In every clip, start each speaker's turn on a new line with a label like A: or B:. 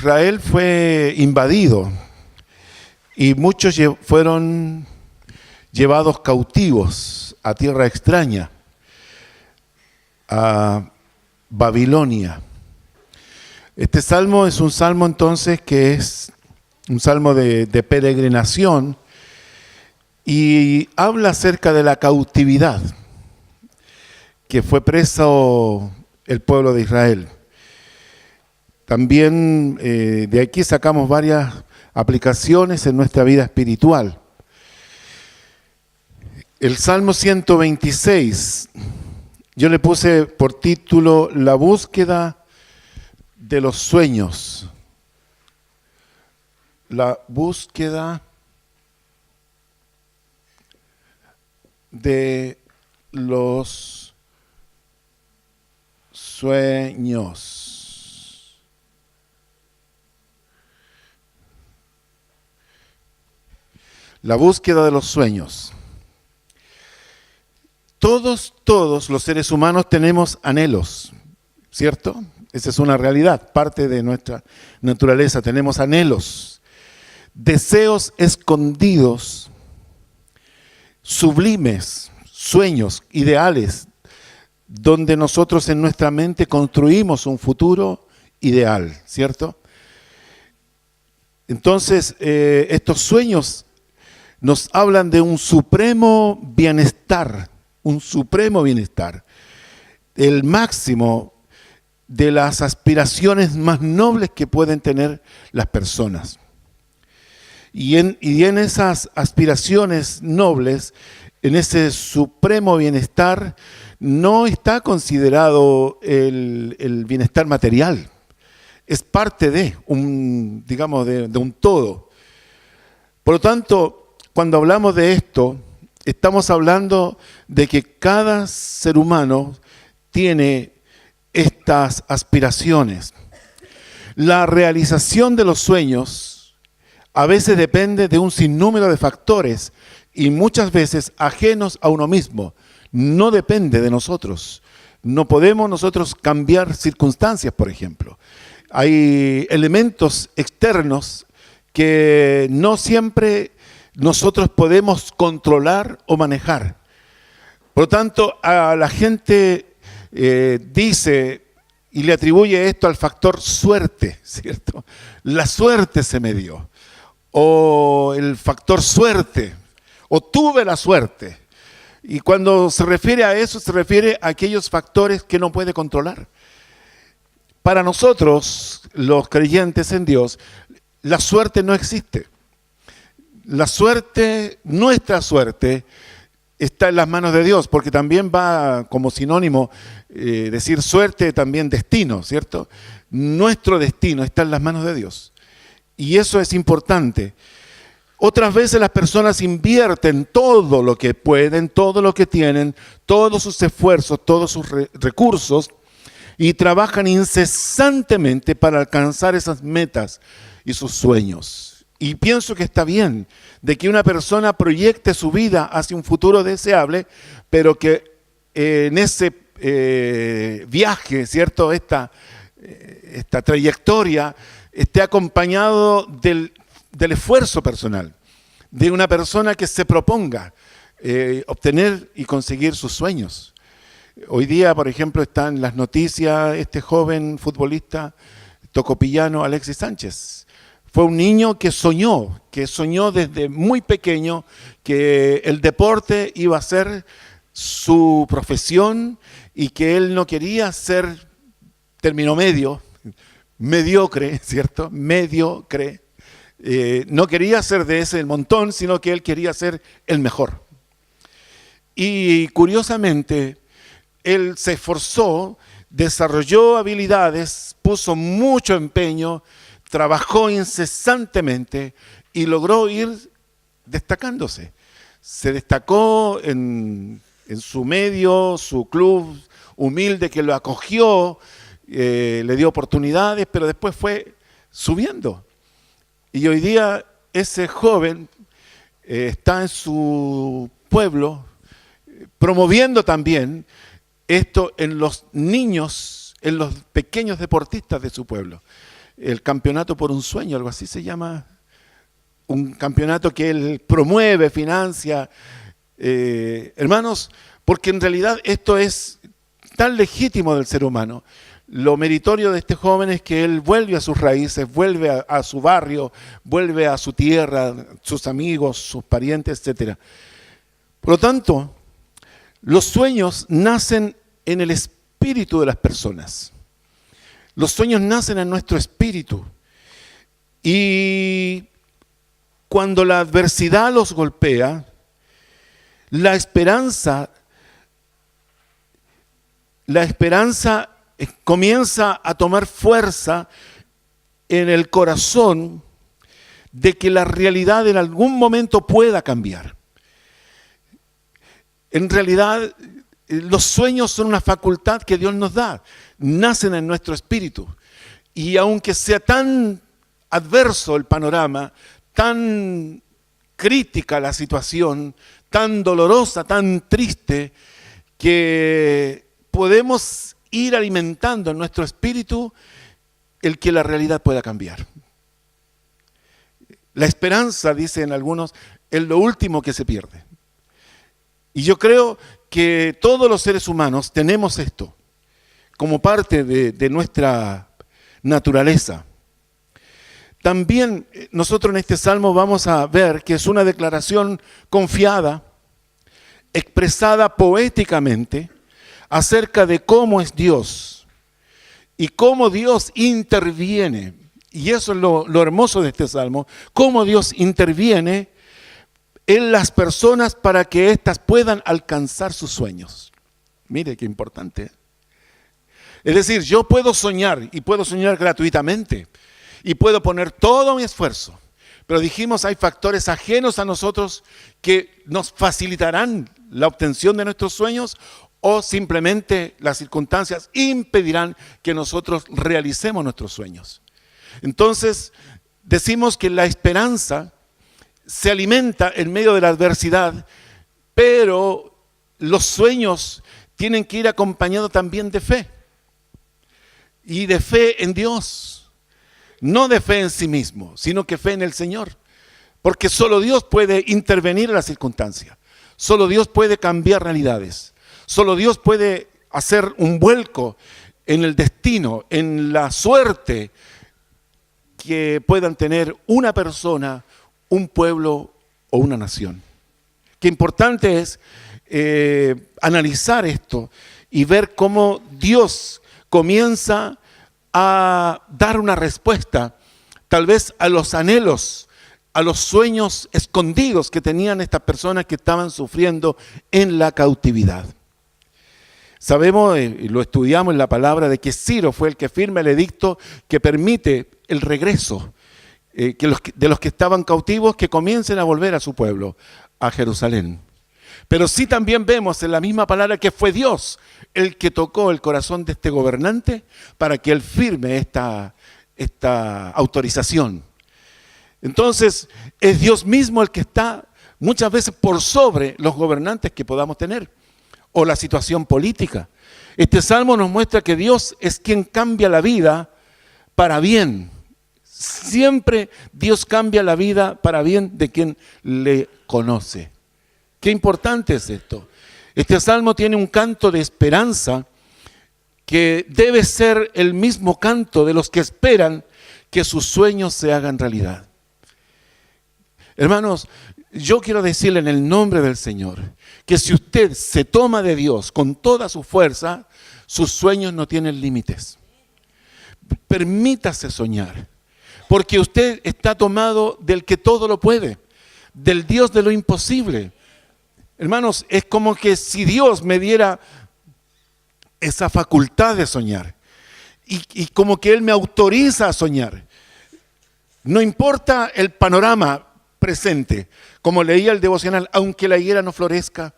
A: Israel fue invadido y muchos fueron llevados cautivos a tierra extraña, a Babilonia. Este salmo es un salmo entonces que es un salmo de peregrinación y habla acerca de la cautividad que fue preso el pueblo de Israel. También de aquí sacamos varias aplicaciones en nuestra vida espiritual. El Salmo 126, yo le puse por título La búsqueda de los sueños. La búsqueda de los sueños. La búsqueda de los sueños. Todos los seres humanos tenemos anhelos, ¿cierto? Esa es una realidad, parte de nuestra naturaleza. Tenemos anhelos, deseos escondidos, sublimes, sueños, ideales, donde nosotros en nuestra mente construimos un futuro ideal, ¿cierto? Entonces, estos sueños nos hablan de un supremo bienestar, el máximo de las aspiraciones más nobles que pueden tener las personas. Y en esas aspiraciones nobles, en ese supremo bienestar, no está considerado el bienestar material. Es parte de un, digamos, de un todo. Por lo tanto, cuando hablamos de esto, estamos hablando de que cada ser humano tiene estas aspiraciones. La realización de los sueños a veces depende de un sinnúmero de factores y muchas veces ajenos a uno mismo. No depende de nosotros. No podemos nosotros cambiar circunstancias, por ejemplo. Hay elementos externos que no siempre nosotros podemos controlar o manejar. Por lo tanto, a la gente dice y le atribuye esto al factor suerte, ¿cierto? La suerte se me dio, o el factor suerte, o tuve la suerte. Y cuando se refiere a eso, se refiere a aquellos factores que no puede controlar. Para nosotros, los creyentes en Dios, la suerte no existe. La suerte, nuestra suerte, está en las manos de Dios, porque también va como sinónimo decir suerte, también destino, ¿cierto? Nuestro destino está en las manos de Dios. Y eso es importante. Otras veces las personas invierten todo lo que pueden, todo lo que tienen, todos sus esfuerzos, todos sus recursos, y trabajan incesantemente para alcanzar esas metas y sus sueños. Y pienso que está bien de que una persona proyecte su vida hacia un futuro deseable, pero que en ese viaje, ¿cierto? Esta trayectoria esté acompañado del esfuerzo personal, de una persona que se proponga obtener y conseguir sus sueños. Hoy día, por ejemplo, está en las noticias este joven futbolista tocopillano Alexis Sánchez. Fue un niño que soñó desde muy pequeño que el deporte iba a ser su profesión y que él no quería ser término medio, mediocre, ¿cierto? Mediocre. No quería ser de ese montón, sino que él quería ser el mejor. Y curiosamente, él se esforzó, desarrolló habilidades, puso mucho empeño, trabajó incesantemente y logró ir destacándose. Se destacó en su medio, su club humilde que lo acogió, le dio oportunidades, pero después fue subiendo. Y hoy día ese joven está en su pueblo promoviendo también esto en los niños, en los pequeños deportistas de su pueblo. el campeonato por un sueño, algo así se llama. Un campeonato que él promueve, financia. Hermanos, porque en realidad esto es tan legítimo del ser humano. Lo meritorio de este joven es que él vuelve a sus raíces, vuelve a su barrio, vuelve a su tierra, sus amigos, sus parientes, etc. Por lo tanto, los sueños nacen en el espíritu de las personas. Los sueños nacen en nuestro espíritu. Y cuando la adversidad los golpea, la esperanza comienza a tomar fuerza en el corazón de que la realidad en algún momento pueda cambiar. En realidad, los sueños son una facultad que Dios nos da, nacen en nuestro espíritu. Y aunque sea tan adverso el panorama, tan crítica la situación, tan dolorosa, tan triste, que podemos ir alimentando en nuestro espíritu el que la realidad pueda cambiar. La esperanza, dicen algunos, es lo último que se pierde. Y yo creo que todos los seres humanos tenemos esto como parte de nuestra naturaleza. También nosotros en este salmo vamos a ver que es una declaración confiada, expresada poéticamente, acerca de cómo es Dios y cómo Dios interviene. Y eso es lo hermoso de este salmo, cómo Dios interviene en las personas para que éstas puedan alcanzar sus sueños. Mire qué importante. Es decir, yo puedo soñar y puedo soñar gratuitamente y puedo poner todo mi esfuerzo. Pero dijimos, hay factores ajenos a nosotros que nos facilitarán la obtención de nuestros sueños o simplemente las circunstancias impedirán que nosotros realicemos nuestros sueños. Entonces, decimos que la esperanza se alimenta en medio de la adversidad, pero los sueños tienen que ir acompañados también de fe. Y de fe en Dios. No de fe en sí mismo, sino que fe en el Señor. Porque solo Dios puede intervenir en las circunstancias. Solo Dios puede cambiar realidades. Solo Dios puede hacer un vuelco en el destino, en la suerte que puedan tener una persona, un pueblo o una nación. Qué importante es analizar esto y ver cómo Dios comienza a dar una respuesta, tal vez a los anhelos, a los sueños escondidos que tenían estas personas que estaban sufriendo en la cautividad. Sabemos, y lo estudiamos en la palabra, de que Ciro fue el que firma el edicto que permite el regreso de los que estaban cautivos, que comiencen a volver a su pueblo, a Jerusalén. Pero sí también vemos en la misma palabra que fue Dios el que tocó el corazón de este gobernante para que él firme esta autorización. Entonces, es Dios mismo el que está muchas veces por sobre los gobernantes que podamos tener o la situación política. Este salmo nos muestra que Dios es quien cambia la vida para bien. Siempre Dios cambia la vida para bien de quien le conoce. Qué importante es esto. Este salmo tiene un canto de esperanza que debe ser el mismo canto de los que esperan que sus sueños se hagan realidad. Hermanos, yo quiero decirle en el nombre del Señor que si usted se toma de Dios con toda su fuerza, sus sueños no tienen límites. Permítase soñar, porque usted está tomado del que todo lo puede, del Dios de lo imposible. Hermanos, es como que si Dios me diera esa facultad de soñar y como que Él me autoriza a soñar. No importa el panorama presente, como leía el devocional, aunque la higuera no florezca,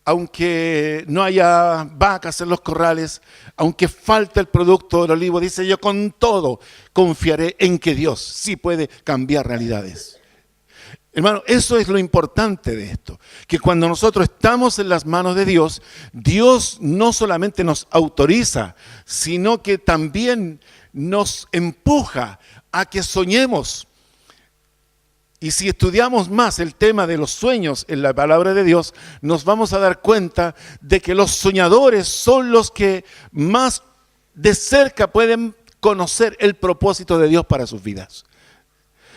A: aunque no haya vacas en los corrales, aunque falte el producto del olivo, dice, yo con todo confiaré en que Dios sí puede cambiar realidades. Hermano, eso es lo importante de esto, que cuando nosotros estamos en las manos de Dios, Dios no solamente nos autoriza, sino que también nos empuja a que soñemos. Y si estudiamos más el tema de los sueños en la palabra de Dios, nos vamos a dar cuenta de que los soñadores son los que más de cerca pueden conocer el propósito de Dios para sus vidas.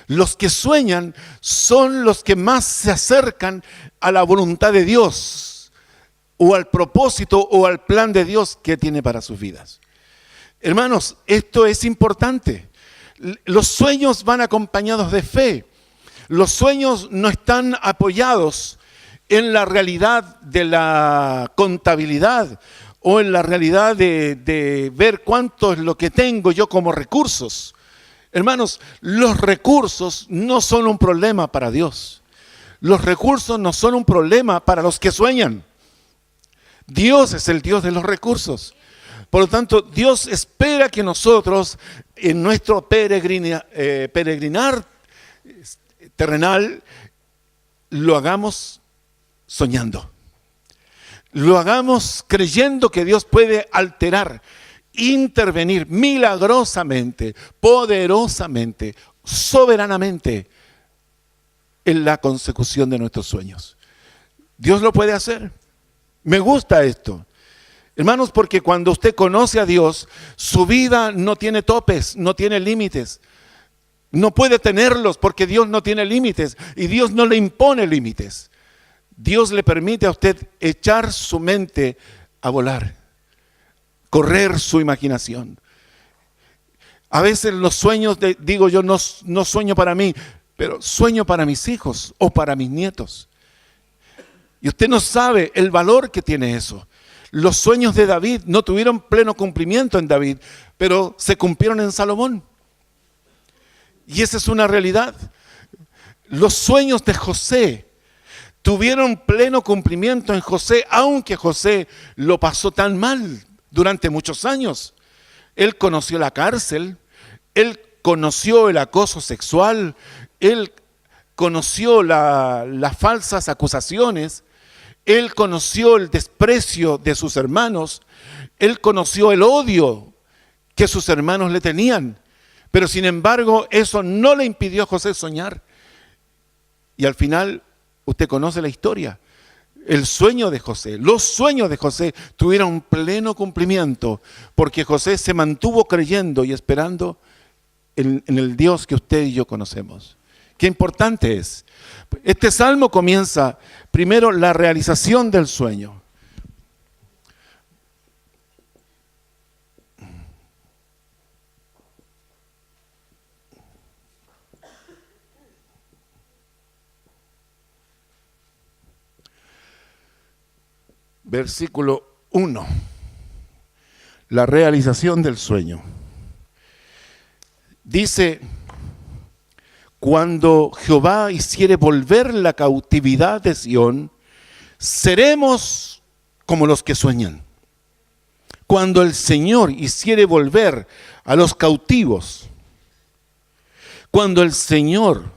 A: Los que sueñan son los que más se acercan a la voluntad de Dios, o al propósito o al plan de Dios que tiene para sus vidas. Hermanos, esto es importante. Los sueños van acompañados de fe. Los sueños no están apoyados en la realidad de la contabilidad o en la realidad de ver cuánto es lo que tengo yo como recursos. Hermanos, los recursos no son un problema para Dios. Los recursos no son un problema para los que sueñan. Dios es el Dios de los recursos. Por lo tanto, Dios espera que nosotros en nuestro peregrinar terrenal lo hagamos soñando. Lo hagamos creyendo que Dios puede alterar, intervenir milagrosamente, poderosamente, soberanamente en la consecución de nuestros sueños. Dios lo puede hacer. Me gusta esto. Hermanos, porque cuando usted conoce a Dios, su vida no tiene topes, no tiene límites. No puede tenerlos porque Dios no tiene límites y Dios no le impone límites. Dios le permite a usted echar su mente a volar, correr su imaginación. A veces los sueños, digo yo, no sueño para mí, pero sueño para mis hijos o para mis nietos. Y usted no sabe el valor que tiene eso. Los sueños de David no tuvieron pleno cumplimiento en David, pero se cumplieron en Salomón. Y esa es una realidad. Los sueños de José tuvieron pleno cumplimiento en José, aunque José lo pasó tan mal durante muchos años. Él conoció la cárcel, él conoció el acoso sexual, él conoció las falsas acusaciones, él conoció el desprecio de sus hermanos, él conoció el odio que sus hermanos le tenían. Pero sin embargo, eso no le impidió a José soñar. Y al final, usted conoce la historia. El sueño de José, los sueños de José tuvieron pleno cumplimiento porque José se mantuvo creyendo y esperando en el Dios que usted y yo conocemos. Qué importante es. Este salmo comienza primero la realización del sueño. Versículo 1. La realización del sueño. Dice: cuando Jehová hiciere volver la cautividad de Sión, seremos como los que sueñan. Cuando el Señor hiciere volver a los cautivos, cuando el Señor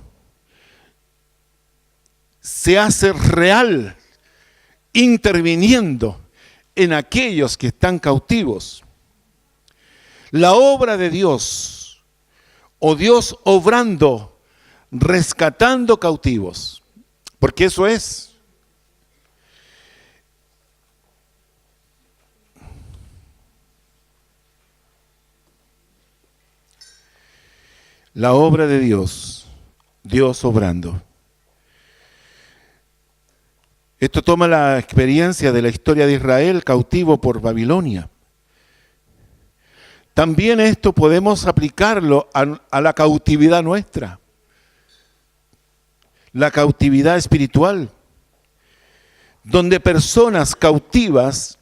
A: se hace real, interviniendo en aquellos que están cautivos. La obra de Dios, o Dios obrando, rescatando cautivos, porque eso es. La obra de Dios, Dios obrando. Esto toma la experiencia de la historia de Israel cautivo por Babilonia. También esto podemos aplicarlo a la cautividad nuestra, la cautividad espiritual, donde personas cautivas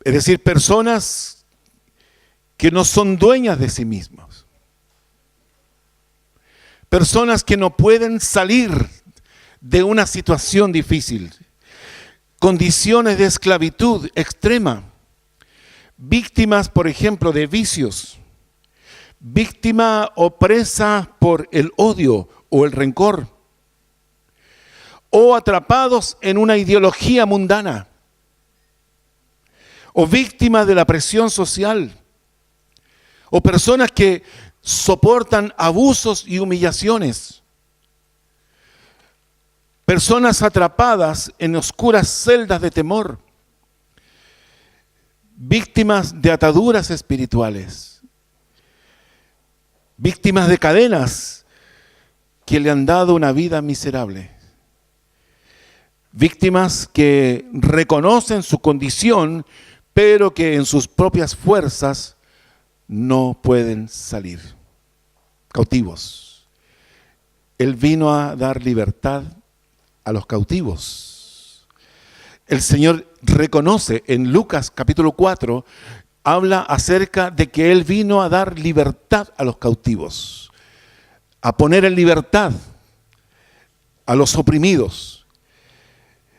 A: es decir, personas que no son dueñas de sí mismos. Personas que no pueden salir de una situación difícil. Condiciones de esclavitud extrema. Víctimas, por ejemplo, de vicios. Víctima opresa por el odio o el rencor. o atrapados en una ideología mundana, o víctimas de la presión social, o personas que soportan abusos y humillaciones, personas atrapadas en oscuras celdas de temor, víctimas de ataduras espirituales, víctimas de cadenas que le han dado una vida miserable, víctimas que reconocen su condición, pero que en sus propias fuerzas no pueden salir. Cautivos. Él vino a dar libertad a los cautivos. El Señor reconoce en Lucas capítulo 4, habla acerca de que Él vino a dar libertad a los cautivos, a poner en libertad a los oprimidos.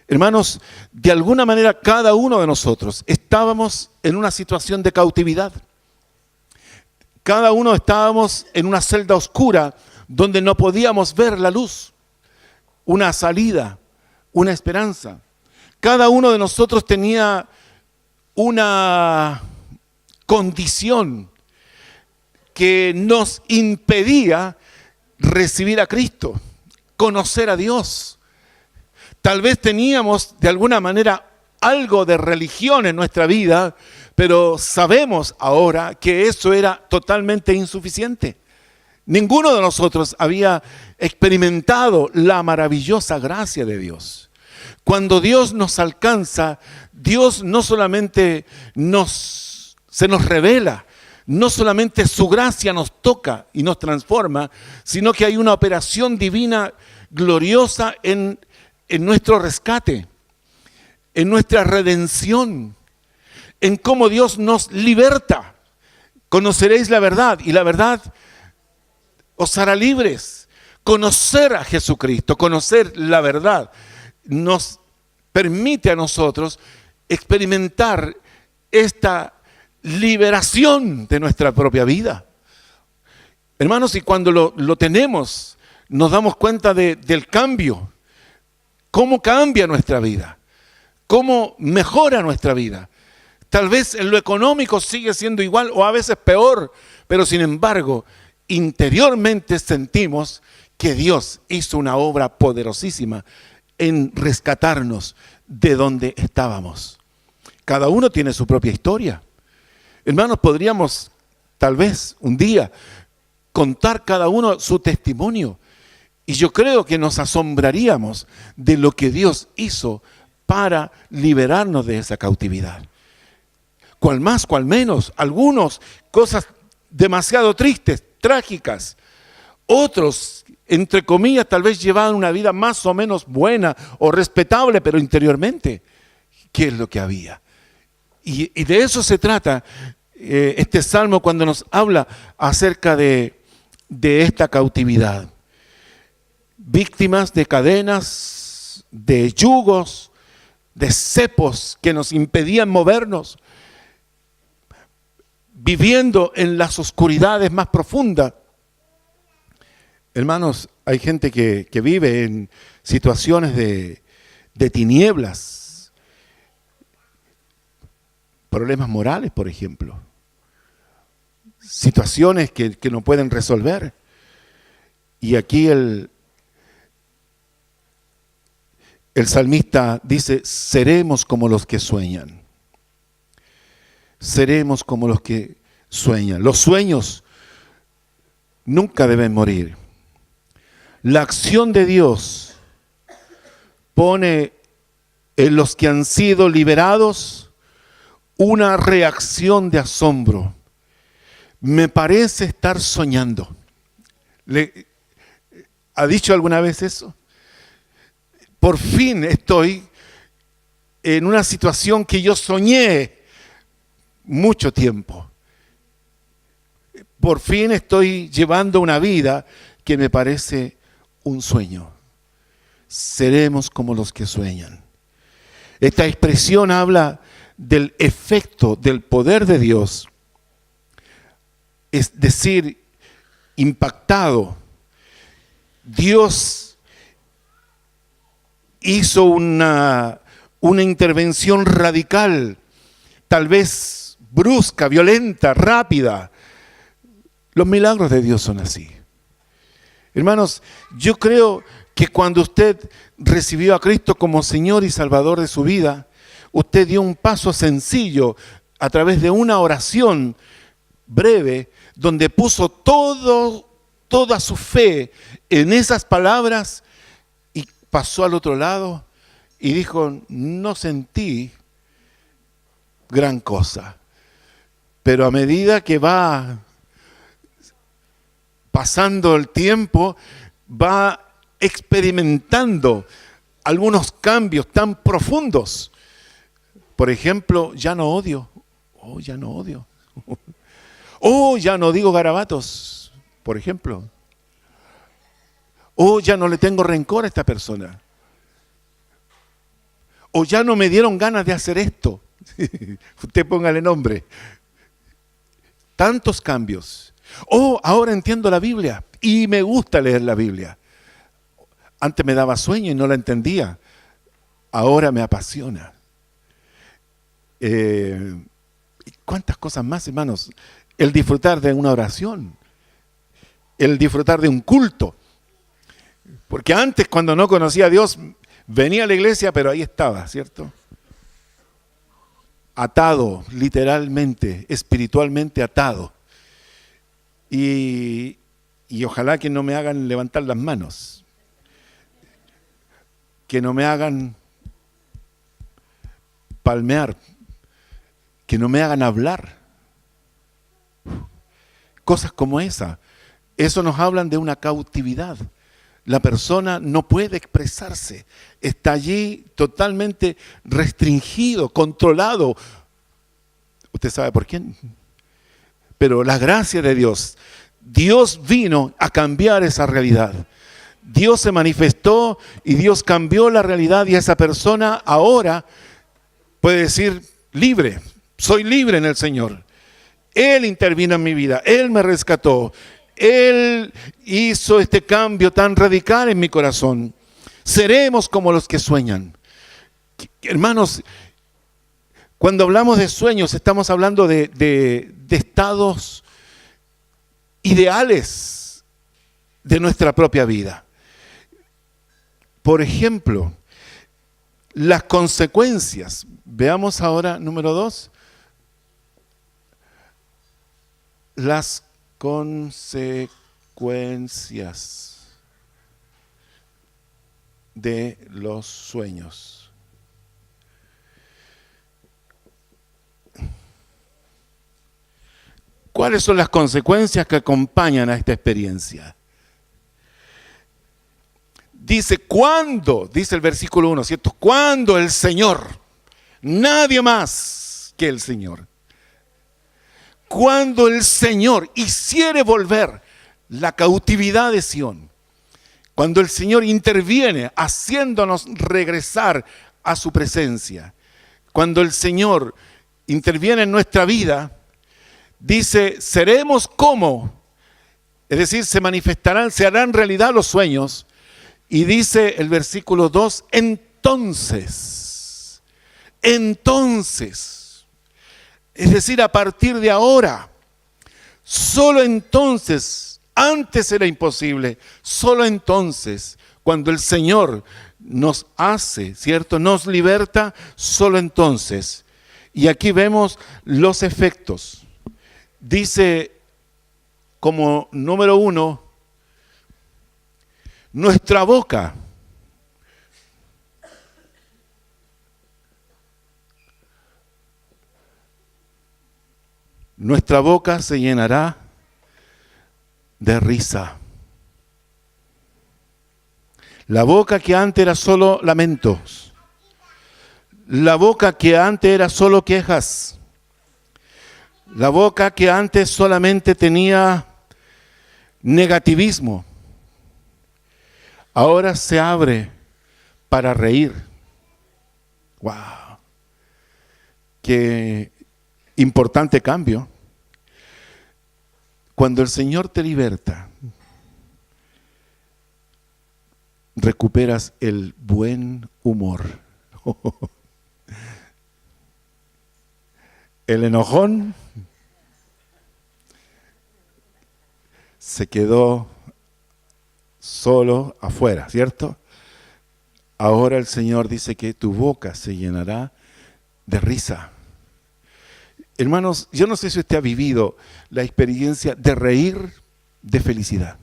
A: Hermanos, de alguna manera cada uno de nosotros estábamos en una situación de cautividad. Cada uno estábamos en una celda oscura donde no podíamos ver la luz, una salida, una esperanza. Cada uno de nosotros tenía una condición que nos impedía recibir a Cristo, conocer a Dios. Tal vez teníamos de alguna manera algo de religión en nuestra vida, pero sabemos ahora que eso era totalmente insuficiente. Ninguno de nosotros había experimentado la maravillosa gracia de Dios. Cuando Dios nos alcanza, Dios no solamente se nos revela, no solamente su gracia nos toca y nos transforma, sino que hay una operación divina gloriosa en nuestro rescate, en nuestra redención, en cómo Dios nos liberta. Conoceréis la verdad y la verdad os hará libres. Conocer a Jesucristo, conocer la verdad, nos permite a nosotros experimentar esta liberación de nuestra propia vida. Hermanos, y cuando lo tenemos, nos damos cuenta del cambio. ¿Cómo cambia nuestra vida? ¿Cómo mejora nuestra vida? Tal vez en lo económico sigue siendo igual o a veces peor, pero sin embargo, interiormente sentimos que Dios hizo una obra poderosísima en rescatarnos de donde estábamos. Cada uno tiene su propia historia. Hermanos, podríamos tal vez un día contar cada uno su testimonio. Y yo creo que nos asombraríamos de lo que Dios hizo para liberarnos de esa cautividad. Cual más, cual menos, algunos cosas demasiado tristes, trágicas. Otros, entre comillas, tal vez llevaban una vida más o menos buena o respetable, pero interiormente, ¿qué es lo que había? Y de eso se trata este salmo cuando nos habla acerca de esta cautividad. Víctimas de cadenas, de yugos, de cepos que nos impedían movernos, viviendo en las oscuridades más profundas. Hermanos, hay gente que vive en situaciones de tinieblas, problemas morales, por ejemplo, situaciones que no pueden resolver. Y aquí el salmista dice, seremos como los que sueñan. Seremos como los que sueñan. Los sueños nunca deben morir. La acción de Dios pone en los que han sido liberados una reacción de asombro. Me parece estar soñando. ¿Ha dicho alguna vez eso? Por fin estoy en una situación que yo soñé mucho tiempo. Por fin estoy llevando una vida que me parece un sueño. Seremos como los que sueñan. Esta expresión habla del efecto del poder de Dios, es decir, impactado. Dios hizo una intervención radical, tal vez brusca, violenta, rápida. Los milagros de Dios son así. Hermanos, yo creo que cuando usted recibió a Cristo como Señor y Salvador de su vida, usted dio un paso sencillo a través de una oración breve donde puso toda su fe en esas palabras y pasó al otro lado y dijo, no sentí gran cosa, pero a medida que va pasando el tiempo, va experimentando algunos cambios tan profundos. Por ejemplo, ya no odio. Oh, ya no odio. Oh, ya no digo garabatos, por ejemplo. Oh, ya no le tengo rencor a esta persona. O ya no me dieron ganas de hacer esto. Usted póngale nombre. Tantos cambios. Oh, ahora entiendo la Biblia y me gusta leer la Biblia. Antes me daba sueño y no la entendía. Ahora me apasiona. ¿Cuántas cosas más, hermanos? El disfrutar de una oración. El disfrutar de un culto. Porque antes, cuando no conocía a Dios, venía a la iglesia, pero ahí estaba, ¿cierto? Atado, literalmente, espiritualmente atado. Y ojalá que no me hagan levantar las manos. Que no me hagan palmear. Que no me hagan hablar. Cosas como esa. Eso nos hablan de una cautividad. La persona no puede expresarse. Está allí totalmente restringido, controlado. ¿Usted sabe por quién? Pero la gracia de Dios. Dios vino a cambiar esa realidad. Dios se manifestó y Dios cambió la realidad y esa persona ahora puede decir libre. Soy libre en el Señor. Él intervino en mi vida. Él me rescató. Él hizo este cambio tan radical en mi corazón. Seremos como los que sueñan. Hermanos, cuando hablamos de sueños, estamos hablando de estados ideales de nuestra propia vida. Por ejemplo, las consecuencias. Veamos ahora, número 2. Las consecuencias de los sueños. ¿Cuáles son las consecuencias que acompañan a esta experiencia? Dice, ¿cuándo? Dice el versículo 1, ¿cierto? Cuando el Señor, nadie más que el Señor, cuando el Señor hiciere volver la cautividad de Sión, cuando el Señor interviene haciéndonos regresar a su presencia, cuando el Señor interviene en nuestra vida, dice, seremos como, es decir, se manifestarán, se harán realidad los sueños. Y dice el versículo 2, entonces, es decir, a partir de ahora, solo entonces, antes era imposible, solo entonces, cuando el Señor nos hace, ¿cierto? Nos liberta, solo entonces. Y aquí vemos los efectos. Dice como número 1, nuestra boca se llenará de risa. La boca que antes era solo lamentos, la boca que antes era solo quejas, la boca que antes solamente tenía negativismo, ahora se abre para reír. ¡Wow! Qué importante cambio. Cuando el Señor te liberta, recuperas el buen humor. El enojón se quedó solo afuera, ¿cierto? Ahora el Señor dice que tu boca se llenará de risa. Hermanos, yo no sé si usted ha vivido la experiencia de reír de felicidad.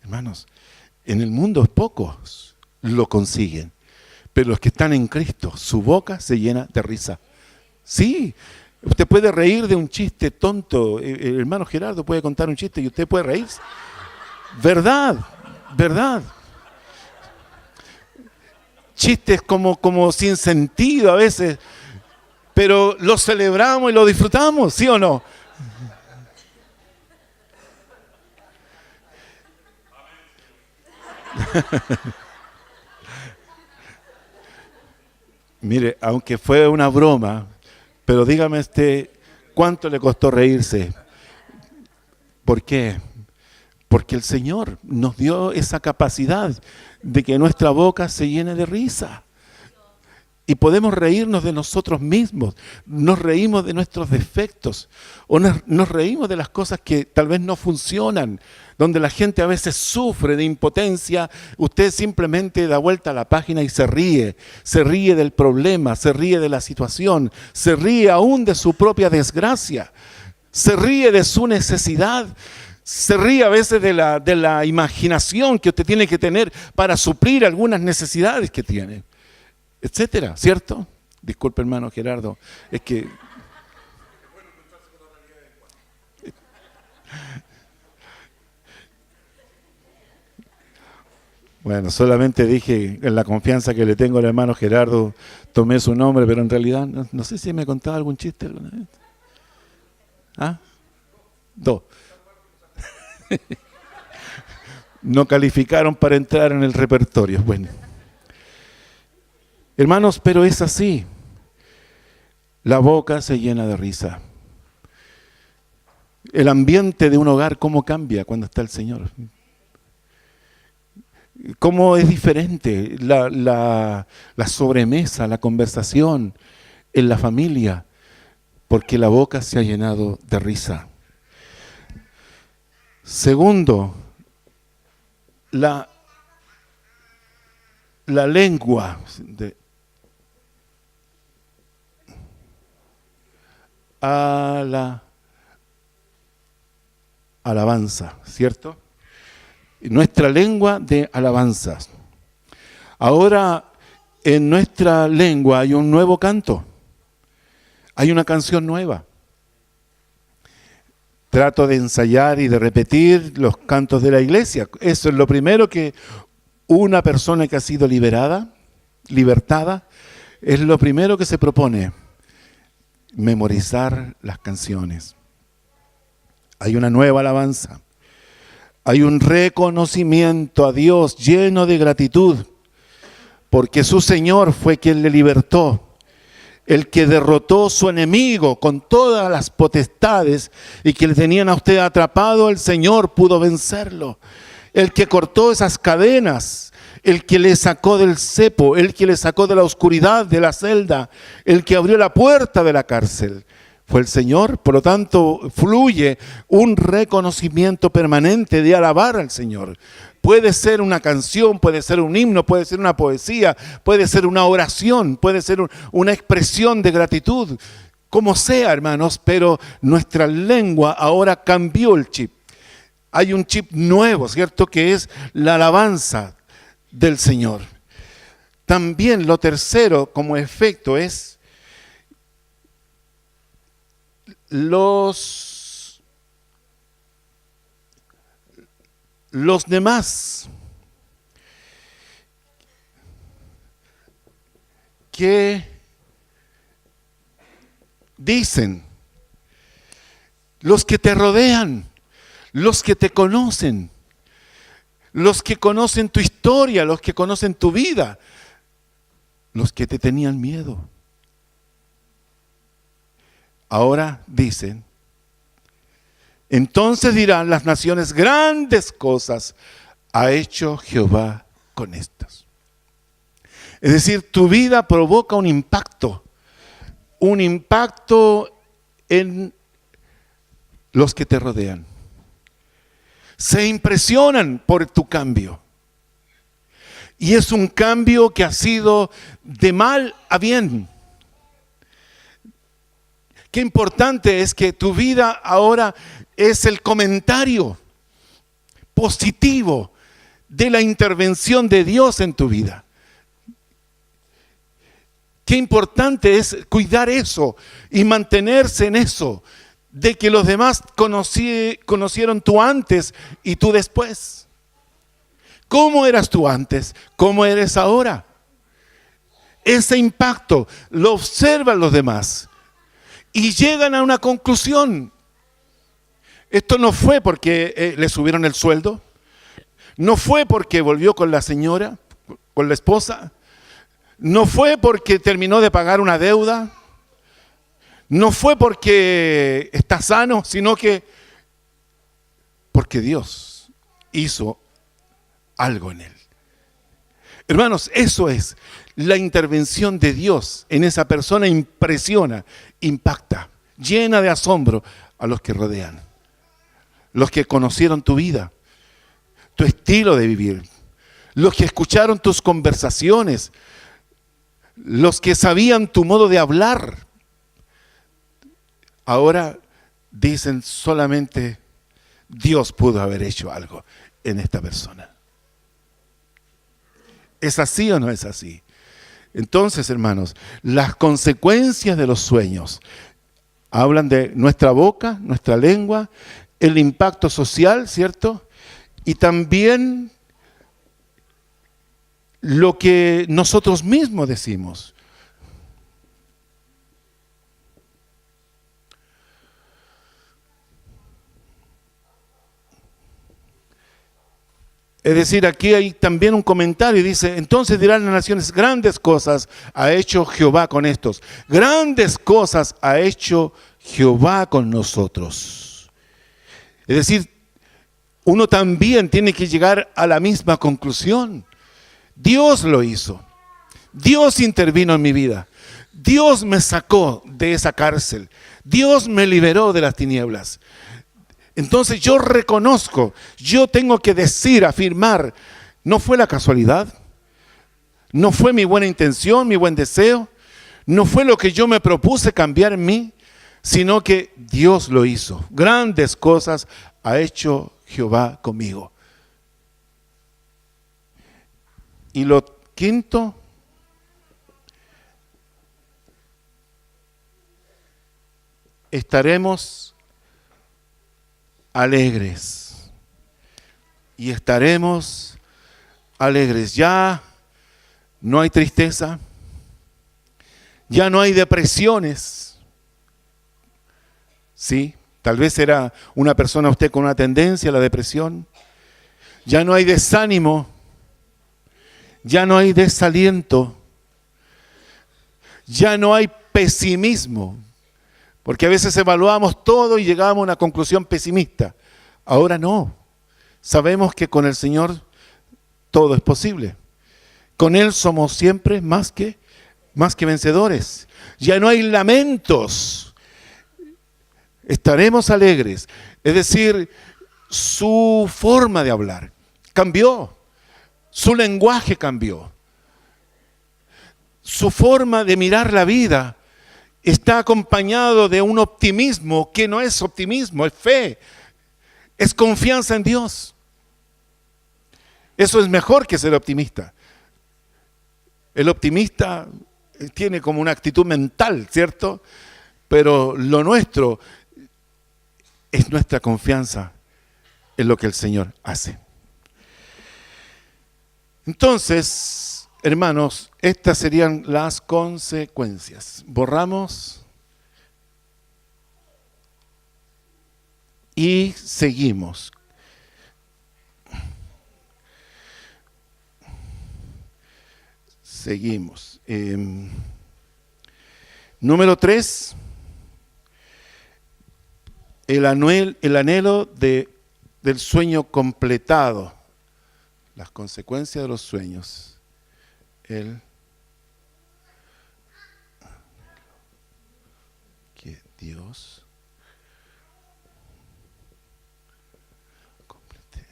A: Hermanos, en el mundo pocos lo consiguen, pero los que están en Cristo, su boca se llena de risa. Sí, usted puede reír de un chiste tonto. El hermano Gerardo puede contar un chiste y usted puede reírse. ¿Verdad? ¿Verdad? Chistes como sin sentido a veces, pero lo celebramos y lo disfrutamos, ¿sí o no? Mire, aunque fue una broma, pero dígame ¿cuánto le costó reírse? ¿Por qué? Porque el Señor nos dio esa capacidad de que nuestra boca se llene de risa. Y podemos reírnos de nosotros mismos, nos reímos de nuestros defectos, o nos reímos de las cosas que tal vez no funcionan, donde la gente a veces sufre de impotencia. Usted simplemente da vuelta a la página y se ríe del problema, se ríe de la situación, se ríe aún de su propia desgracia, se ríe de su necesidad. Se ríe a veces de la imaginación que usted tiene que tener para suplir algunas necesidades que tiene, etcétera, ¿cierto? Disculpe, hermano Gerardo, es que bueno, solamente dije en la confianza que le tengo al hermano Gerardo, tomé su nombre, pero en realidad no sé si me contaba algún chiste alguna vez. ¿Ah? Dos. No calificaron para entrar en el repertorio. Bueno, hermanos, pero es así. La boca se llena de risa. El ambiente de un hogar, ¿cómo cambia cuando está el Señor? ¿Cómo es diferente la sobremesa, la conversación en la familia? Porque la boca se ha llenado de risa. Segundo, la lengua a la alabanza, ¿cierto? Nuestra lengua de alabanzas. Ahora en nuestra lengua hay un nuevo canto, hay una canción nueva. Trato de ensayar y de repetir los cantos de la iglesia. Eso es lo primero que una persona que ha sido libertada, es lo primero que se propone, memorizar las canciones. Hay una nueva alabanza. Hay un reconocimiento a Dios lleno de gratitud, porque su Señor fue quien le libertó, el que derrotó su enemigo con todas las potestades y que le tenían a usted atrapado. El Señor pudo vencerlo. El que cortó esas cadenas, el que le sacó del cepo, el que le sacó de la oscuridad de la celda, el que abrió la puerta de la cárcel, fue el Señor. Por lo tanto, fluye un reconocimiento permanente de alabar al Señor. Puede ser una canción, puede ser un himno, puede ser una poesía, puede ser una oración, puede ser una expresión de gratitud, como sea, hermanos, pero nuestra lengua ahora cambió el chip. Hay un chip nuevo, ¿cierto?, que es la alabanza del Señor. También lo tercero como efecto es los demás que dicen, los que te rodean, los que te conocen, los que conocen tu historia, los que conocen tu vida, los que te tenían miedo. Ahora dicen Entonces dirán las naciones, grandes cosas ha hecho Jehová con estas. Es decir, tu vida provoca un impacto en los que te rodean. Se impresionan por tu cambio. Y es un cambio que ha sido de mal a bien. Qué importante es que tu vida ahora es el comentario positivo de la intervención de Dios en tu vida. Qué importante es cuidar eso y mantenerse en eso, de que los demás conocieron tú antes y tú después. ¿Cómo eras tú antes? ¿Cómo eres ahora? Ese impacto lo observan los demás y llegan a una conclusión. Esto no fue porque le subieron el sueldo, no fue porque volvió con la señora, con la esposa, no fue porque terminó de pagar una deuda, no fue porque está sano, sino que porque Dios hizo algo en él. Hermanos, eso es la intervención de Dios en esa persona. Impresiona, impacta, llena de asombro a los que rodean, los que conocieron tu vida, tu estilo de vivir, los que escucharon tus conversaciones, los que sabían tu modo de hablar. Ahora dicen solamente Dios pudo haber hecho algo en esta persona. ¿Es así o no es así? Entonces, hermanos, las consecuencias de los sueños hablan de nuestra boca, nuestra lengua, el impacto social, ¿cierto? Y también lo que nosotros mismos decimos. Es decir, aquí hay también un comentario y dice, entonces dirán las naciones, grandes cosas ha hecho Jehová con estos. Grandes cosas ha hecho Jehová con nosotros. Es decir, uno también tiene que llegar a la misma conclusión. Dios lo hizo. Dios intervino en mi vida. Dios me sacó de esa cárcel. Dios me liberó de las tinieblas. Entonces yo reconozco, yo tengo que decir, afirmar, no fue la casualidad, no fue mi buena intención, mi buen deseo, no fue lo que yo me propuse cambiar en mí, sino que Dios lo hizo. Grandes cosas ha hecho Jehová conmigo. Y lo quinto, estaremos alegres. Y estaremos alegres. Ya no hay tristeza, ya no hay depresiones. Sí, tal vez era una persona usted con una tendencia a la depresión. Ya no hay desánimo, ya no hay desaliento, ya no hay pesimismo. Porque a veces evaluamos todo y llegamos a una conclusión pesimista. Ahora no. Sabemos que con el Señor todo es posible. Con Él somos siempre más que vencedores. Ya no hay lamentos. Estaremos alegres. Es decir, su forma de hablar cambió. Su lenguaje cambió. Su forma de mirar la vida está acompañado de un optimismo que no es optimismo, es fe, es confianza en Dios. Eso es mejor que ser optimista. El optimista tiene como una actitud mental, ¿cierto? Pero lo nuestro es nuestra confianza en lo que el Señor hace. Entonces, hermanos, estas serían las consecuencias. Borramos y seguimos. Seguimos. Número 3. el anhelo del sueño completado, las consecuencias de los sueños, que Dios complete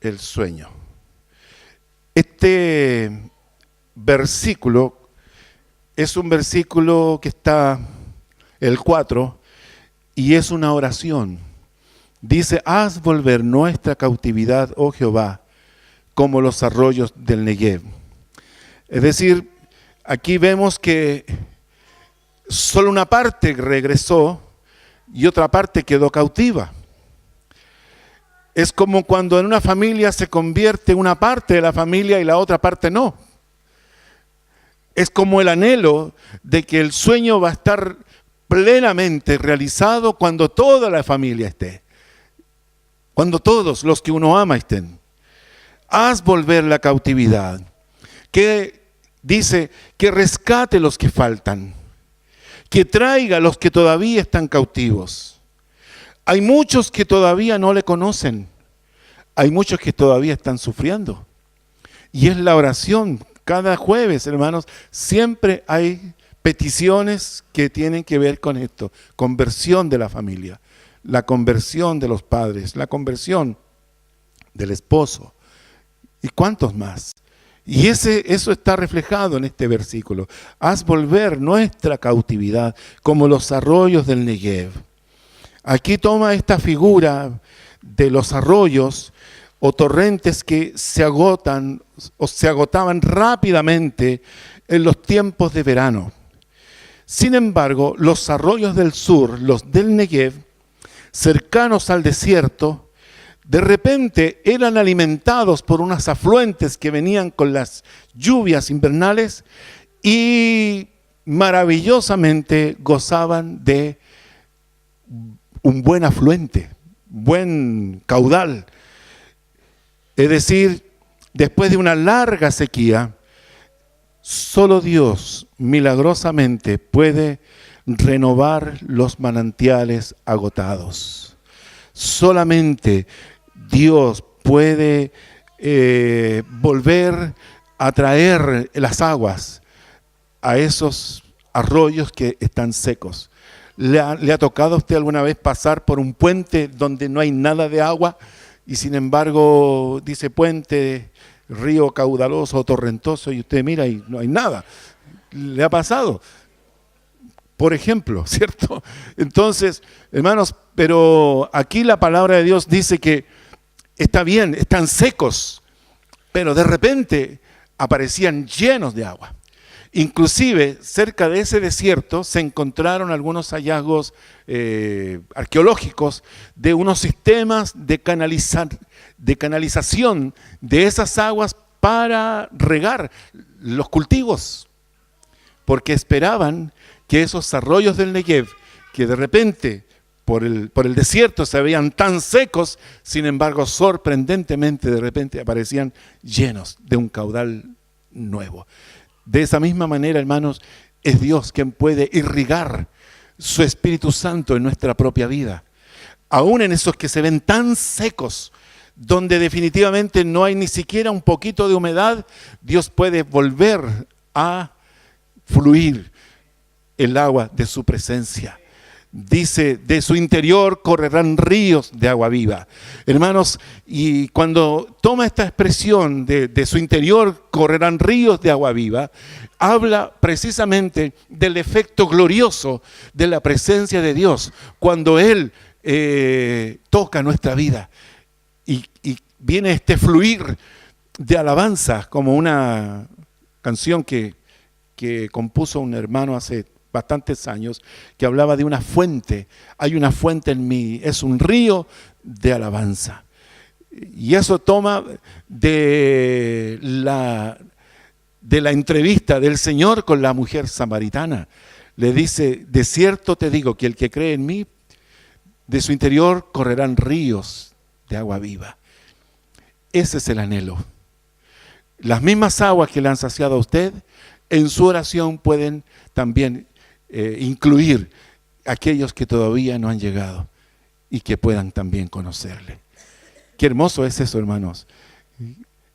A: el sueño. Este versículo es un versículo que está, el 4, y es una oración. Dice: haz volver nuestra cautividad, oh Jehová, como los arroyos del Negev. Es decir, aquí vemos que solo una parte regresó y otra parte quedó cautiva. Es como cuando en una familia se convierte una parte de la familia y la otra parte no. Es como el anhelo de que el sueño va a estar plenamente realizado cuando toda la familia esté. Cuando todos los que uno ama estén. Haz volver la cautividad. Que dice que rescate los que faltan. Que traiga a los que todavía están cautivos. Hay muchos que todavía no le conocen. Hay muchos que todavía están sufriendo. Y es la oración. Cada jueves, hermanos, siempre hay peticiones que tienen que ver con esto. Conversión de la familia, la conversión de los padres, la conversión del esposo. ¿Y cuántos más? Y eso está reflejado en este versículo. Haz volver nuestra cautividad como los arroyos del Negev. Aquí toma esta figura de los arroyos o torrentes que se agotan o se agotaban rápidamente en los tiempos de verano. Sin embargo, los arroyos del sur, los del Negev, cercanos al desierto, de repente eran alimentados por unos afluentes que venían con las lluvias invernales y maravillosamente gozaban de un buen afluente, buen caudal. Es decir, después de una larga sequía, solo Dios milagrosamente puede renovar los manantiales agotados. Solamente Dios puede volver a traer las aguas a esos arroyos que están secos. ¿Le ha tocado a usted alguna vez pasar por un puente donde no hay nada de agua y sin embargo dice puente, río caudaloso o torrentoso y usted mira y no hay nada? ¿Le ha pasado? Por ejemplo, ¿cierto? Entonces, hermanos, pero aquí la palabra de Dios dice que está bien, están secos, pero de repente aparecían llenos de agua. Inclusive, cerca de ese desierto se encontraron algunos hallazgos arqueológicos de unos sistemas de canalización de esas aguas para regar los cultivos, porque esperaban que esos arroyos del Negev, que de repente por el desierto se veían tan secos, sin embargo, sorprendentemente de repente aparecían llenos de un caudal nuevo. De esa misma manera, hermanos, es Dios quien puede irrigar su Espíritu Santo en nuestra propia vida. Aún en esos que se ven tan secos, donde definitivamente no hay ni siquiera un poquito de humedad, Dios puede volver a fluir el agua de su presencia. Dice, de su interior correrán ríos de agua viva. Hermanos, y cuando toma esta expresión de su interior correrán ríos de agua viva, habla precisamente del efecto glorioso de la presencia de Dios cuando Él toca nuestra vida y viene este fluir de alabanza, como una canción que compuso un hermano hace bastantes años, que hablaba de una fuente. Hay una fuente en mí, es un río de alabanza. Y eso toma de la entrevista del Señor con la mujer samaritana. Le dice, de cierto te digo que el que cree en mí, de su interior correrán ríos de agua viva. Ese es el anhelo. Las mismas aguas que le han saciado a usted, en su oración pueden también incluir aquellos que todavía no han llegado y que puedan también conocerle. Qué hermoso es eso, hermanos.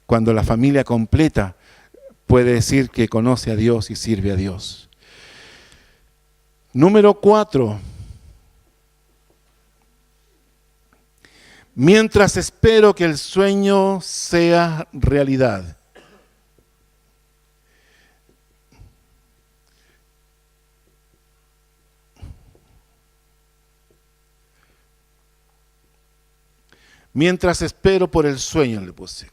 A: Cuando la familia completa puede decir que conoce a Dios y sirve a Dios. Número 4. Mientras espero que el sueño sea realidad. Mientras espero por el sueño, le puse.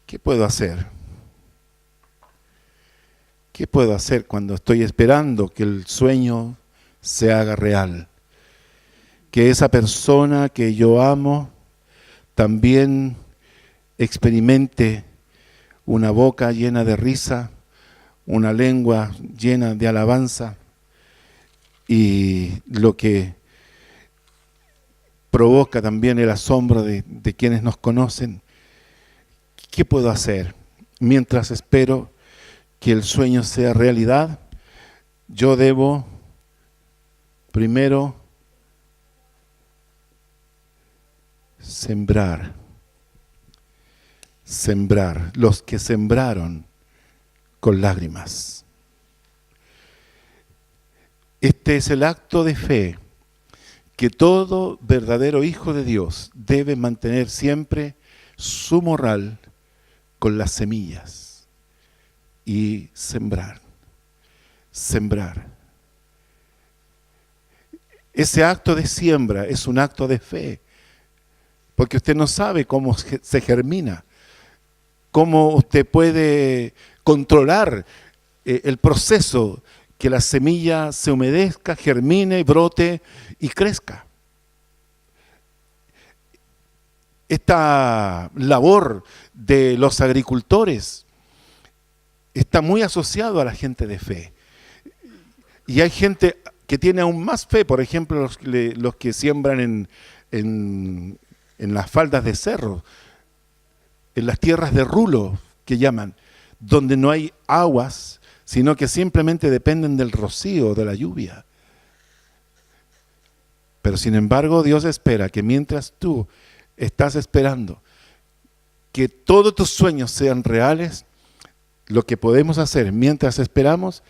A: ¿Qué puedo hacer? ¿Qué puedo hacer cuando estoy esperando que el sueño se haga real? Que esa persona que yo amo también experimente una boca llena de risa, una lengua llena de alabanza, y lo que provoca también el asombro de quienes nos conocen. ¿Qué puedo hacer mientras espero que el sueño sea realidad? Yo debo primero sembrar. Los que sembraron con lágrimas. Este es el acto de fe que todo verdadero hijo de Dios debe mantener siempre su morral con las semillas y sembrar. Ese acto de siembra es un acto de fe, porque usted no sabe cómo se germina, cómo usted puede controlar el proceso que la semilla se humedezca, germine, brote y crezca. Esta labor de los agricultores está muy asociado a la gente de fe. Y hay gente que tiene aún más fe, por ejemplo, los que siembran en las faldas de cerro, en las tierras de rulo, que llaman, donde no hay aguas, sino que simplemente dependen del rocío, de la lluvia. Pero sin embargo, Dios espera que mientras tú estás esperando que todos tus sueños sean reales, lo que podemos hacer mientras esperamos,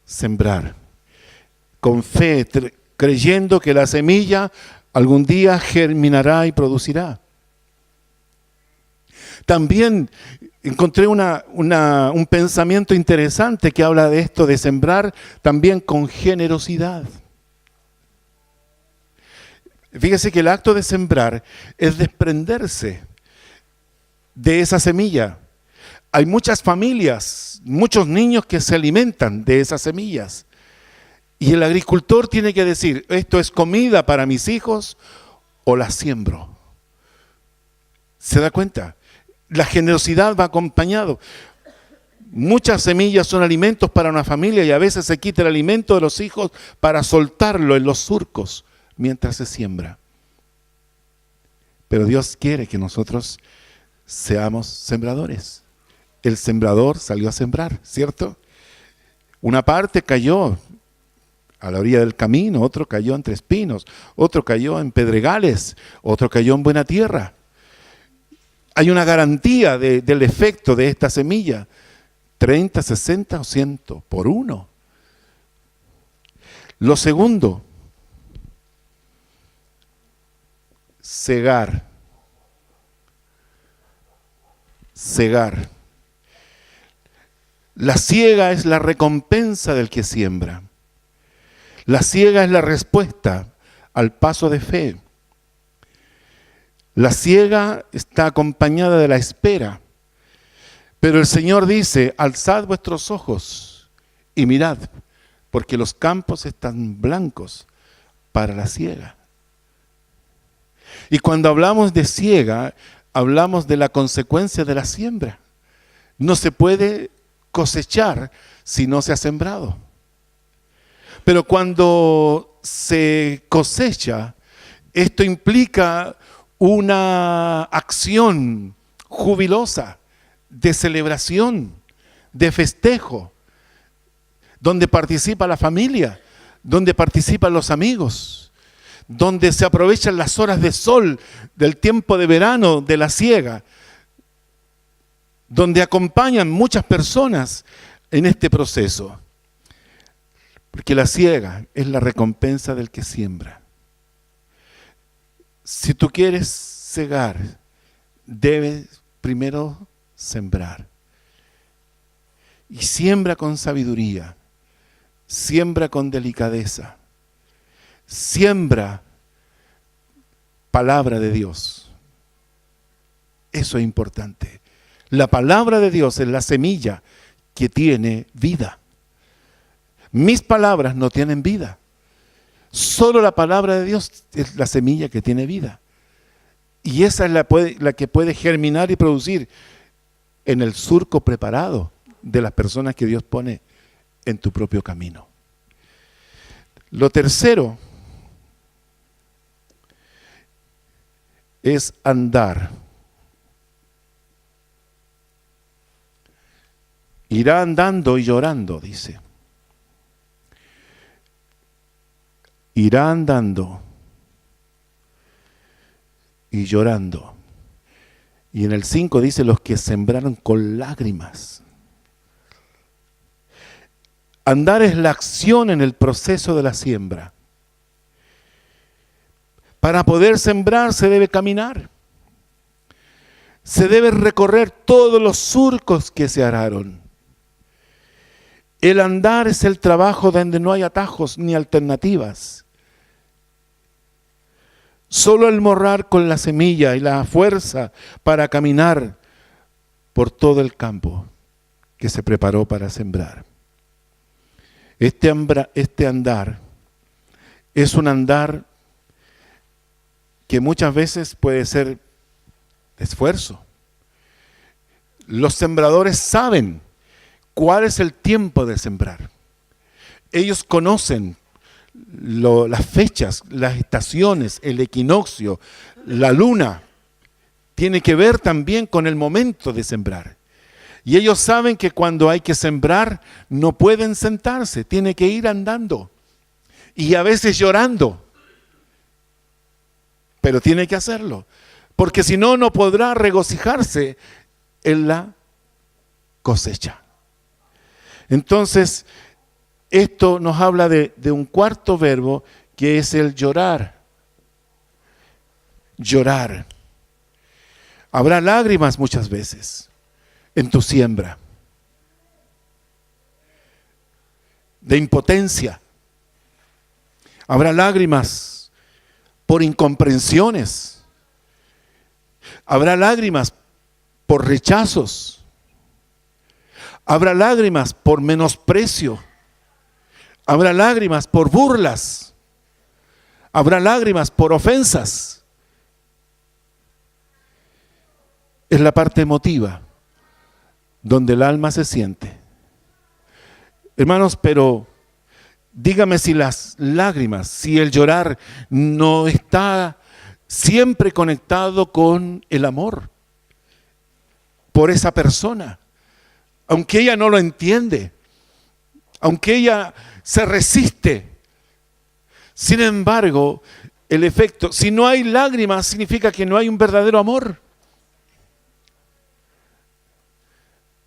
A: sembrar. Con fe, creyendo que la semilla algún día germinará y producirá. También encontré un pensamiento interesante que habla de esto, de sembrar también con generosidad. Fíjese que el acto de sembrar es desprenderse de esa semilla. Hay muchas familias, muchos niños que se alimentan de esas semillas. Y el agricultor tiene que decir, ¿esto es comida para mis hijos o la siembro? ¿Se da cuenta? La generosidad va acompañado. Muchas semillas son alimentos para una familia y a veces se quita el alimento de los hijos para soltarlo en los surcos mientras se siembra. Pero Dios quiere que nosotros seamos sembradores. El sembrador salió a sembrar, ¿cierto? Una parte cayó a la orilla del camino, otro cayó entre espinos, otro cayó en pedregales, otro cayó en buena tierra. Hay una garantía del efecto de esta semilla, 30, 60 o 100 por uno. Lo segundo, cegar. La siega es la recompensa del que siembra. La siega es la respuesta al paso de fe. La siega está acompañada de la espera. Pero el Señor dice, alzad vuestros ojos y mirad, porque los campos están blancos para la siega. Y cuando hablamos de siega, hablamos de la consecuencia de la siembra. No se puede cosechar si no se ha sembrado. Pero cuando se cosecha, esto implica una acción jubilosa, de celebración, de festejo, donde participa la familia, donde participan los amigos, donde se aprovechan las horas de sol del tiempo de verano, de la siega, donde acompañan muchas personas en este proceso. Porque la siega es la recompensa del que siembra. Si tú quieres segar, debes primero sembrar. Y siembra con sabiduría, siembra con delicadeza, siembra palabra de Dios. Eso es importante. La palabra de Dios es la semilla que tiene vida. Mis palabras no tienen vida. Solo la palabra de Dios es la semilla que tiene vida. Y esa es la que puede germinar y producir en el surco preparado de las personas que Dios pone en tu propio camino. Lo tercero es andar. Irá andando y llorando, dice. Irá andando y llorando. Y en el 5 dice, los que sembraron con lágrimas. Andar es la acción en el proceso de la siembra. Para poder sembrar se debe caminar. Se debe recorrer todos los surcos que se araron. El andar es el trabajo donde no hay atajos ni alternativas. Solo el morrar con la semilla y la fuerza para caminar por todo el campo que se preparó para sembrar. Este andar es un andar que muchas veces puede ser de esfuerzo. Los sembradores saben cuál es el tiempo de sembrar. Ellos conocen las fechas, las estaciones, el equinoccio, la luna. Tiene que ver también con el momento de sembrar. Y ellos saben que cuando hay que sembrar no pueden sentarse, tiene que ir andando. Y a veces llorando. Pero tiene que hacerlo. Porque si no, no podrá regocijarse en la cosecha. Entonces, esto nos habla de un cuarto verbo que es el llorar. Llorar. Habrá lágrimas muchas veces en tu siembra. De impotencia. Habrá lágrimas por incomprensiones. Habrá lágrimas por rechazos. Habrá lágrimas por menosprecio. Habrá lágrimas por burlas. Habrá lágrimas por ofensas. Es la parte emotiva donde el alma se siente. Hermanos, pero dígame si las lágrimas, si el llorar no está siempre conectado con el amor por esa persona, aunque ella no lo entiende, aunque ella se resiste. Sin embargo, el efecto, si no hay lágrimas, significa que no hay un verdadero amor.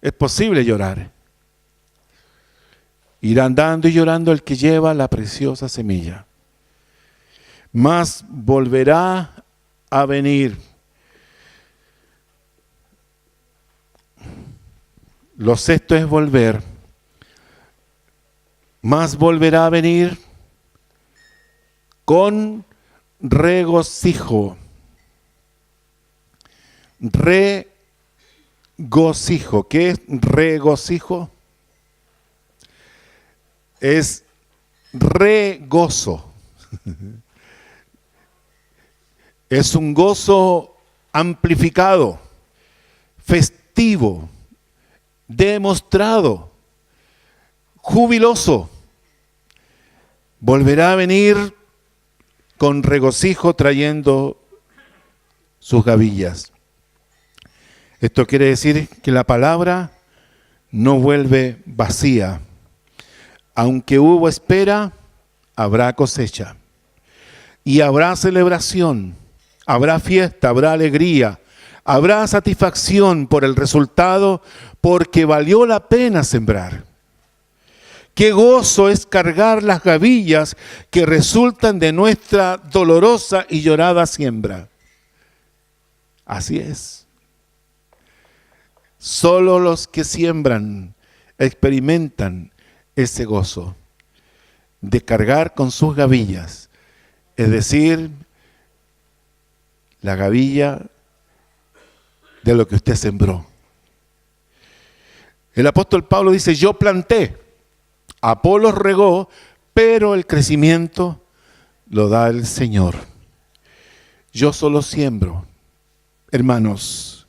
A: Es posible llorar. Irá andando y llorando el que lleva la preciosa semilla. Mas volverá a venir. Lo sexto es volver. Mas volverá a venir con regocijo. Regocijo. ¿Qué es regocijo? Es regozo. Es un gozo amplificado, festivo, demostrado, jubiloso. Volverá a venir con regocijo trayendo sus gavillas. Esto quiere decir que la palabra no vuelve vacía. Aunque hubo espera, habrá cosecha. Y habrá celebración, habrá fiesta, habrá alegría, habrá satisfacción por el resultado, porque valió la pena sembrar. Qué gozo es cargar las gavillas que resultan de nuestra dolorosa y llorada siembra. Así es. Solo los que siembran experimentan ese gozo de cargar con sus gavillas, es decir, la gavilla de lo que usted sembró. El apóstol Pablo dice: yo planté, Apolos regó, pero el crecimiento lo da el Señor. Yo solo siembro, hermanos,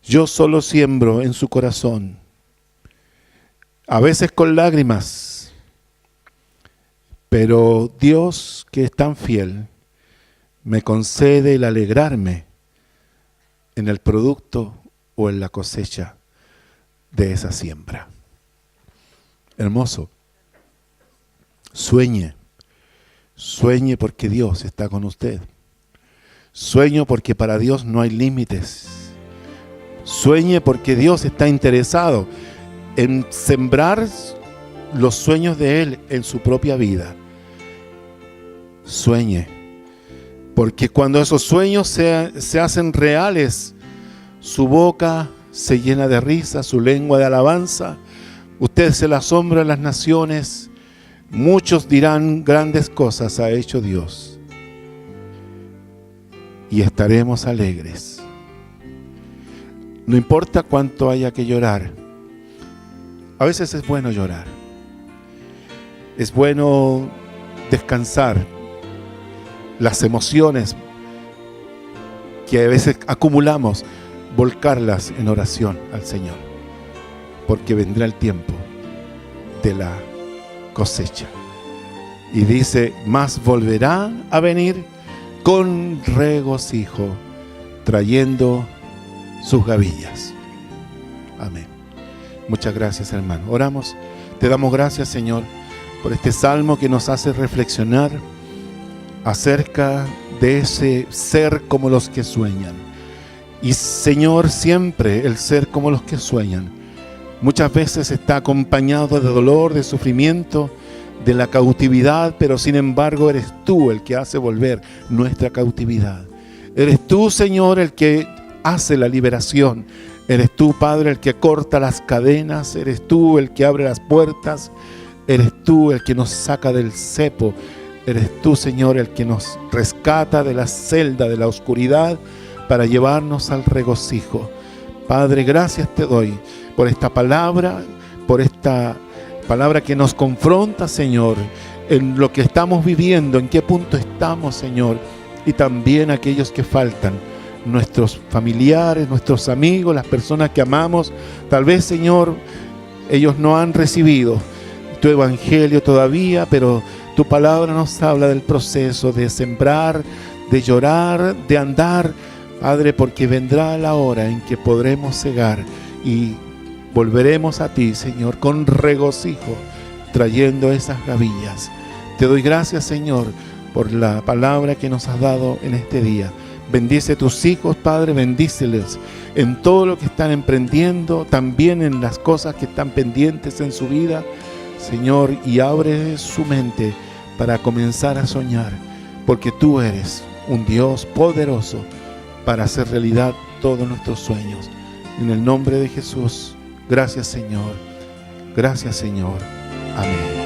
A: yo solo siembro en su corazón, a veces con lágrimas, pero Dios, que es tan fiel, me concede el alegrarme en el producto o en la cosecha de esa siembra. Hermoso. Sueñe porque Dios está con usted. Sueño porque para Dios no hay límites. Sueñe porque Dios está interesado en sembrar los sueños de Él en su propia vida. Sueñe, porque cuando esos sueños se hacen reales, su boca se llena de risa, su lengua de alabanza, usted se la asombra a las naciones, muchos dirán: grandes cosas ha hecho Dios. Y estaremos alegres. No importa cuánto haya que llorar. A veces es bueno llorar. Es bueno descansar las emociones que a veces acumulamos, volcarlas en oración al Señor, porque vendrá el tiempo de la cosecha. Y dice: más volverá a venir con regocijo, trayendo sus gavillas. Amén. Muchas gracias, hermano. Oramos. Te damos gracias, Señor, por este salmo que nos hace reflexionar acerca de ese ser como los que sueñan. Y, Señor, siempre el ser como los que sueñan muchas veces está acompañado de dolor, de sufrimiento, de la cautividad, pero sin embargo eres tú el que hace volver nuestra cautividad. Eres tú, Señor, el que hace la liberación. Eres tú, Padre, el que corta las cadenas. Eres tú el que abre las puertas. Eres tú el que nos saca del cepo. Eres tú, Señor, el que nos rescata de la celda, de la oscuridad, para llevarnos al regocijo. Padre, gracias te doy por esta palabra que nos confronta, Señor, en lo que estamos viviendo, en qué punto estamos, Señor, y también aquellos que faltan, nuestros familiares, nuestros amigos, las personas que amamos. Tal vez, Señor, ellos no han recibido tu evangelio todavía, pero tu palabra nos habla del proceso de sembrar, de llorar, de andar, Padre, porque vendrá la hora en que podremos cegar y volveremos a ti, Señor, con regocijo, trayendo esas gavillas. Te doy gracias, Señor, por la palabra que nos has dado en este día. Bendice a tus hijos, Padre, bendíceles en todo lo que están emprendiendo, también en las cosas que están pendientes en su vida, Señor, y abre su mente para comenzar a soñar, porque tú eres un Dios poderoso para hacer realidad todos nuestros sueños. En el nombre de Jesús, gracias, Señor. Gracias, Señor. Amén.